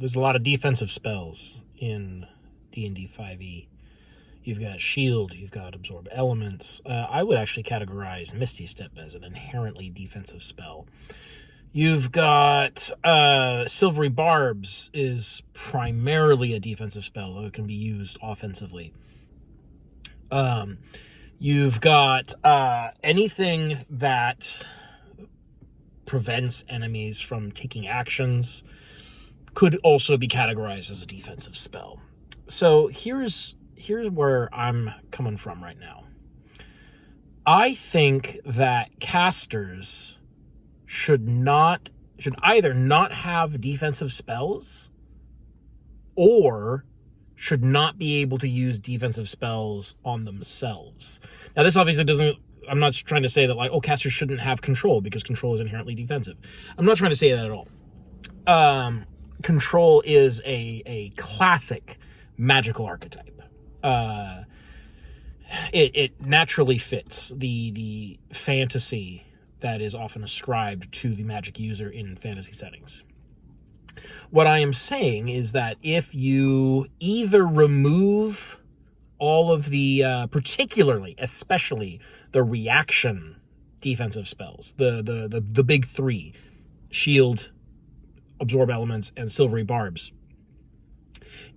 there's a lot of defensive spells in D&D 5e. You've got Shield, you've got Absorb Elements. I would actually categorize Misty Step as an inherently defensive spell. You've got Silvery Barbs is primarily a defensive spell, though it can be used offensively. You've got anything that prevents enemies from taking actions could also be categorized as a defensive spell. So here's where I'm coming from right now. I think that casters should either not have defensive spells or should not be able to use defensive spells on themselves. Now, this obviously doesn't, I'm not trying to say that, like, casters shouldn't have control because control is inherently defensive. I'm not trying to say that at all. Control is a classic magical archetype. It naturally fits the fantasy that is often ascribed to the magic user in fantasy settings. What I am saying is that if you either remove all of the, especially the reaction defensive spells, the big three, Shield, Absorb Elements, and Silvery Barbs,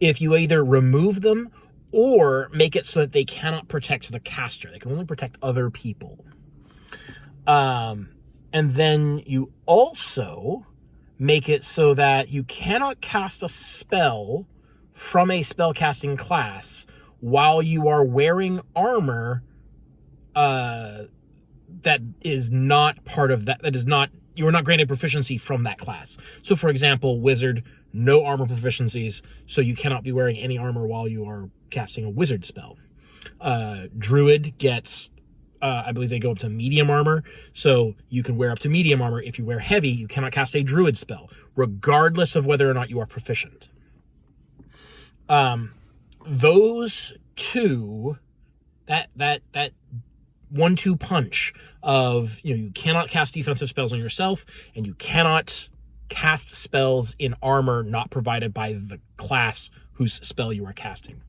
if you either remove them or make it so that they cannot protect the caster, they can only protect other people. And then you also make it so that you cannot cast a spell from a spellcasting class while you are wearing armor that is not part of that. That is not, you are not granted proficiency from that class. So, for example, Wizard, no armor proficiencies, so you cannot be wearing any armor while you are casting a wizard spell. Druid gets, I believe they go up to medium armor, so you can wear up to medium armor. If you wear heavy, you cannot cast a druid spell, regardless of whether or not you are proficient. Those two, that 1-2 punch of, you cannot cast defensive spells on yourself, and you cannot cast spells in armor not provided by the class whose spell you are casting.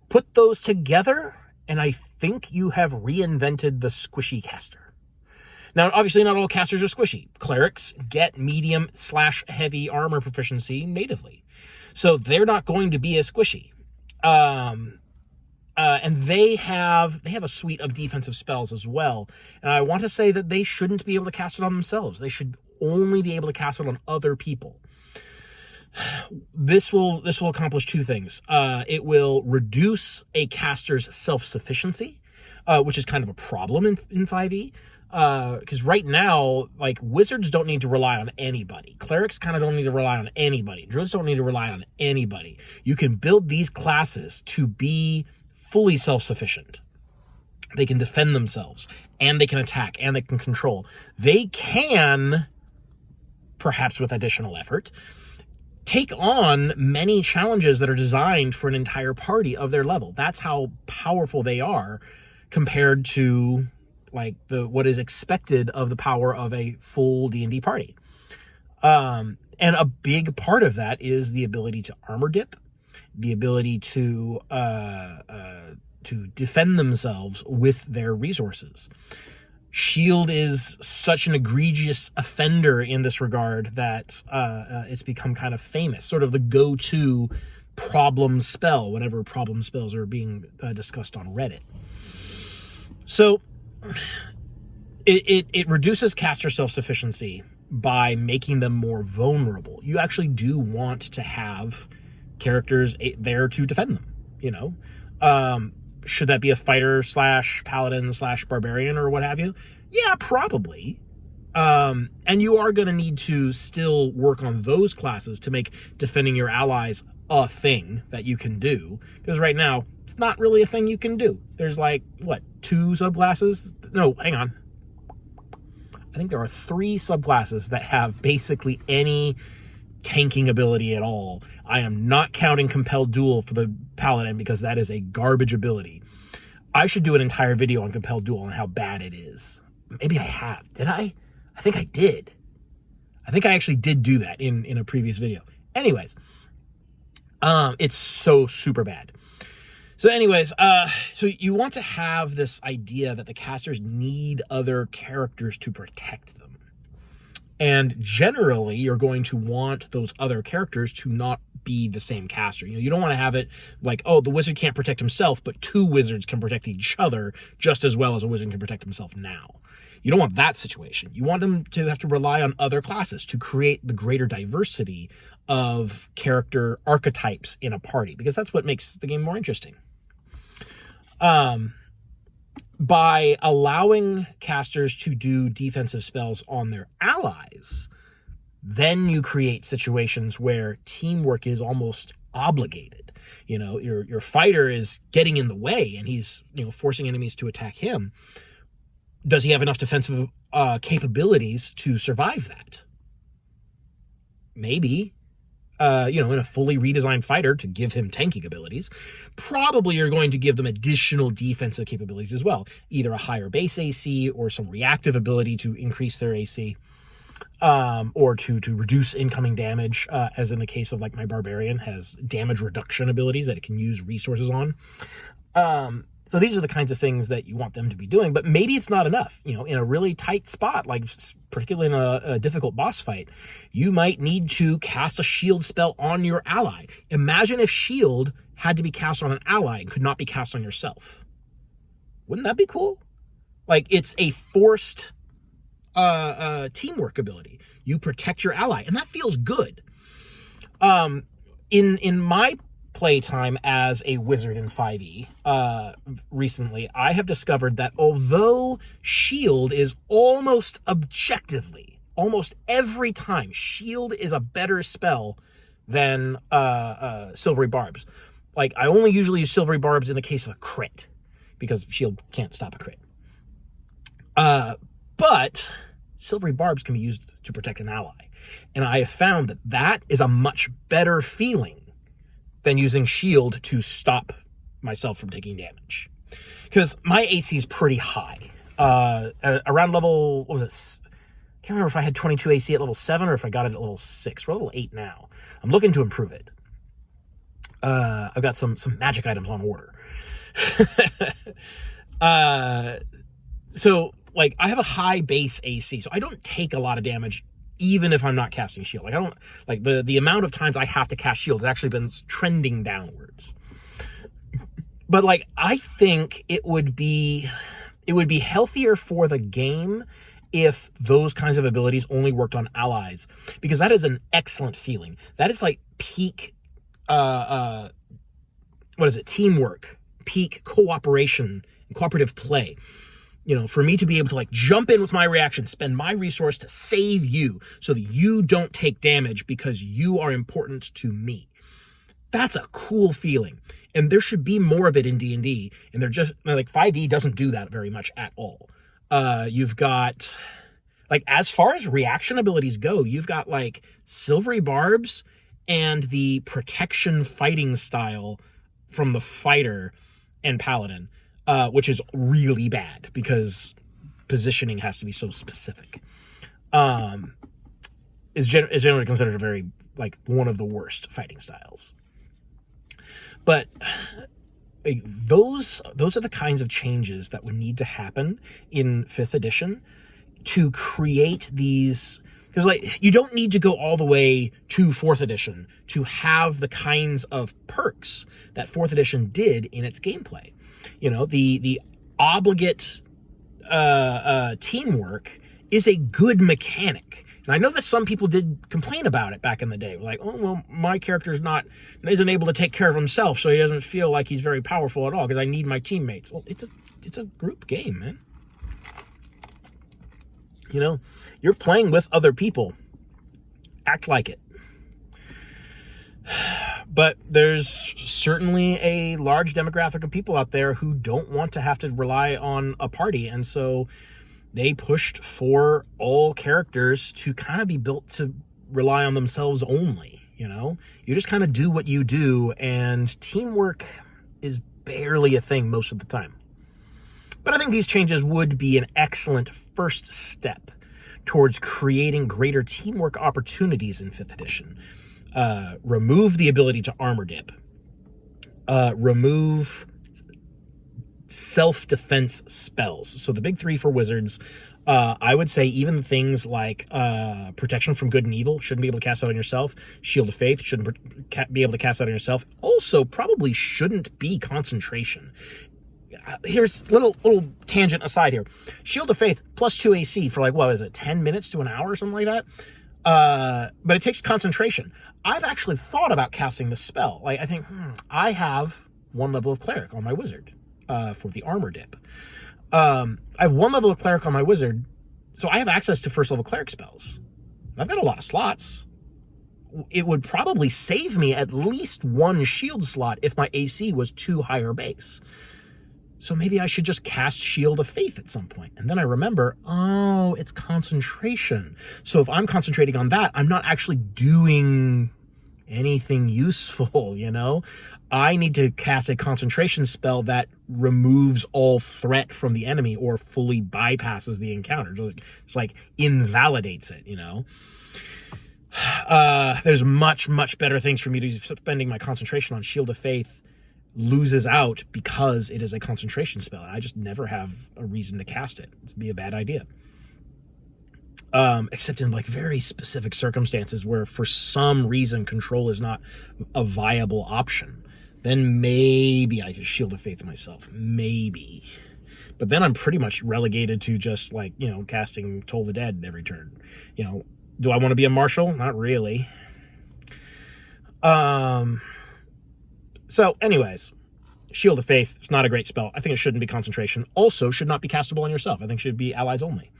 Put those together, and I think you have reinvented the squishy caster. Now, obviously, not all casters are squishy. Clerics get medium/heavy armor proficiency natively, so they're not going to be as squishy. And they have a suite of defensive spells as well. And I want to say that they shouldn't be able to cast it on themselves. They should only be able to cast it on other people. This will accomplish two things. It will reduce a caster's self-sufficiency, which is kind of a problem in 5e. Because right now, like, wizards don't need to rely on anybody. Clerics kind of don't need to rely on anybody. Druids don't need to rely on anybody. You can build these classes to be fully self-sufficient. They can defend themselves, and they can attack, and they can control. They can, perhaps with additional effort, take on many challenges that are designed for an entire party of their level. That's how powerful they are compared to, like, what is expected of the power of a full D&D party. And a big part of that is the ability to armor dip, the ability to defend themselves with their resources. Shield is such an egregious offender in this regard that it's become kind of famous, sort of the go-to problem spell whenever problem spells are being discussed on Reddit. So it reduces caster self-sufficiency by making them more vulnerable. You actually do want to have characters there to defend them, Should that be a fighter / paladin / barbarian or what have you? Yeah, probably. And you are going to need to still work on those classes to make defending your allies a thing that you can do. Because right now, it's not really a thing you can do. There's 2 subclasses? No, hang on. I think there are 3 subclasses that have basically any tanking ability at all. I am not counting Compelled Duel for the Paladin because that is a garbage ability. I should do an entire video on Compelled Duel and how bad it is. Maybe I have. Did I? I think I did. I think I actually did do that in a previous video. Anyways, it's so super bad. So anyways, so you want to have this idea that the casters need other characters to protect them. And generally, you're going to want those other characters to not be the same caster. You don't want to have it like, oh, the wizard can't protect himself, but two wizards can protect each other just as well as a wizard can protect himself now. You don't want that situation. You want them to have to rely on other classes to create the greater diversity of character archetypes in a party, because that's what makes the game more interesting. By allowing casters to do defensive spells on their allies, then you create situations where teamwork is almost obligated. Your fighter is getting in the way and he's, forcing enemies to attack him. Does he have enough defensive capabilities to survive that? Maybe. In a fully redesigned fighter to give him tanking abilities. Probably you're going to give them additional defensive capabilities as well. Either a higher base AC or some reactive ability to increase their AC. Or to reduce incoming damage, as in the case of like my Barbarian has damage reduction abilities that it can use resources on. So these are the kinds of things that you want them to be doing, but maybe it's not enough. In a really tight spot, like particularly in a difficult boss fight, you might need to cast a shield spell on your ally. Imagine if shield had to be cast on an ally and could not be cast on yourself. Wouldn't that be cool? Like, it's a forced teamwork ability. You protect your ally, and that feels good. In my playtime as a wizard in 5e recently, I have discovered that although shield is almost objectively, almost every time, shield is a better spell than silvery barbs. Like, I only usually use silvery barbs in the case of a crit, because shield can't stop a crit. But silvery barbs can be used to protect an ally. And I have found that that is a much better feeling than using shield to stop myself from taking damage. Because my AC is pretty high. Around level, what was it? I can't remember if I had 22 AC at level 7 or if I got it at level 6. We're level 8 now. I'm looking to improve it. I've got some magic items on order. So, like, I have a high base AC, so I don't take a lot of damage even if I'm not casting shield. Like, I don't, like, the amount of times I have to cast shield has actually been trending downwards. But, like, I think it would be healthier for the game if those kinds of abilities only worked on allies, because that is an excellent feeling. That is like peak, teamwork, peak cooperation, cooperative play. For me to be able to, like, jump in with my reaction, spend my resource to save you so that you don't take damage because you are important to me. That's a cool feeling. And there should be more of it in D&D. And they're just, like, 5e doesn't do that very much at all. You've got, like, as far as reaction abilities go, you've got, like, silvery barbs and the protection fighting style from the fighter and paladin. Which is really bad because positioning has to be so specific. Is generally considered a very, like, one of the worst fighting styles. But like, those are the kinds of changes that would need to happen in 5th edition to create these. Because, like, you don't need to go all the way to 4th edition to have the kinds of perks that 4th edition did in its gameplay. The obligate teamwork is a good mechanic. And I know that some people did complain about it back in the day. Like, oh, well, my character isn't able to take care of himself, so he doesn't feel like he's very powerful at all because I need my teammates. Well, it's a group game, man. You're playing with other people. Act like it. But there's certainly a large demographic of people out there who don't want to have to rely on a party, and so they pushed for all characters to kind of be built to rely on themselves only. You just kind of do what you do, and teamwork is barely a thing most of the time. But I think these changes would be an excellent first step towards creating greater teamwork opportunities in 5th edition. Remove the ability to armor dip. Remove self-defense spells. So the big 3 for wizards, I would say even things like Protection from Good and Evil shouldn't be able to cast out on yourself. Shield of Faith shouldn't be able to cast out on yourself. Also, probably shouldn't be Concentration. Here's a little tangent aside here. Shield of Faith plus 2 AC for, like, what is it, 10 minutes to an hour or something like that? But it takes Concentration. I've actually thought about casting this spell. Like, I think, I have 1 level of Cleric on my wizard for the armor dip. I have 1 level of Cleric on my wizard, so I have access to 1st level Cleric spells. I've got a lot of slots. It would probably save me at least 1 shield slot if my AC was 2 higher base. So maybe I should just cast Shield of Faith at some point. And then I remember, oh, it's Concentration. So if I'm concentrating on that, I'm not actually doing anything useful, you know? I need to cast a Concentration spell that removes all threat from the enemy or fully bypasses the encounter. Just like invalidates it, you know? There's much, much better things for me to be spending my Concentration on. Shield of Faith loses out because it is a Concentration spell. I just never have a reason to cast it. It'd be a bad idea. Except in, like, very specific circumstances where for some reason control is not a viable option. Then maybe I could Shield of Faith myself. Maybe. But then I'm pretty much relegated to just, like, you know, casting Toll the Dead every turn. You know, do I want to be a marshal? Not really. So, anyways, Shield of Faith is not a great spell. I think it shouldn't be Concentration. Also, should not be castable on yourself. I think it should be allies only.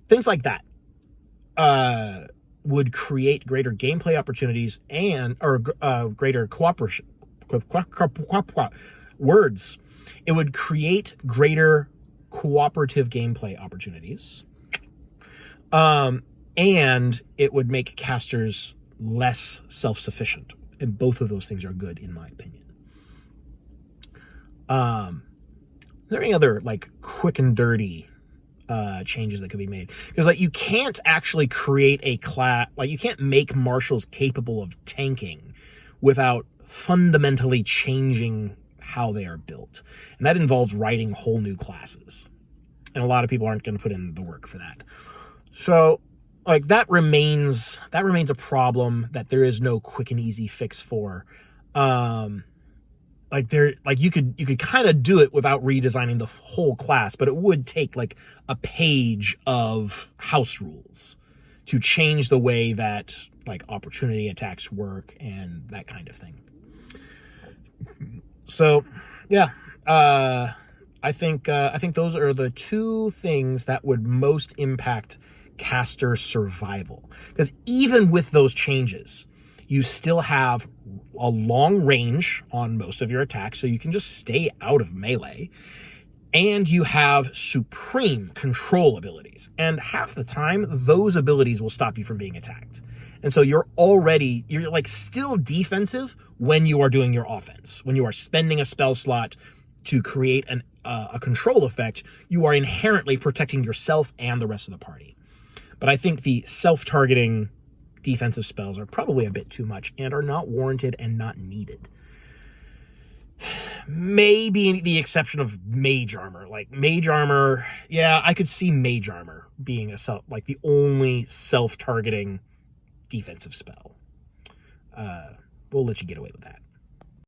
Things like that would create greater gameplay opportunities or greater cooperation. Words. It would create greater cooperative gameplay opportunities. And it would make casters less self-sufficient. And both of those things are good, in my opinion. Are there any other, like, quick and dirty changes that could be made? Because, like, you can't actually create a class, like, you can't make marshals capable of tanking without fundamentally changing how they are built. And that involves writing whole new classes. And a lot of people aren't going to put in the work for that. So, like, that remains a problem that there is no quick and easy fix for. You could kind of do it without redesigning the whole class, but it would take, like, a page of house rules to change the way that, like, opportunity attacks work and that kind of thing. So, yeah, I think those are the 2 things that would most impact caster survival. Because even with those changes, you still have a long range on most of your attacks, so you can just stay out of melee. And you have supreme control abilities. And half the time, those abilities will stop you from being attacked. And so you're like still defensive when you are doing your offense. When you are spending a spell slot to create a control effect, you are inherently protecting yourself and the rest of the party. But I think the self-targeting defensive spells are probably a bit too much and are not warranted and not needed. Maybe the exception of Mage Armor. Like, Mage Armor, yeah, I could see Mage Armor being the only self-targeting defensive spell. We'll let you get away with that.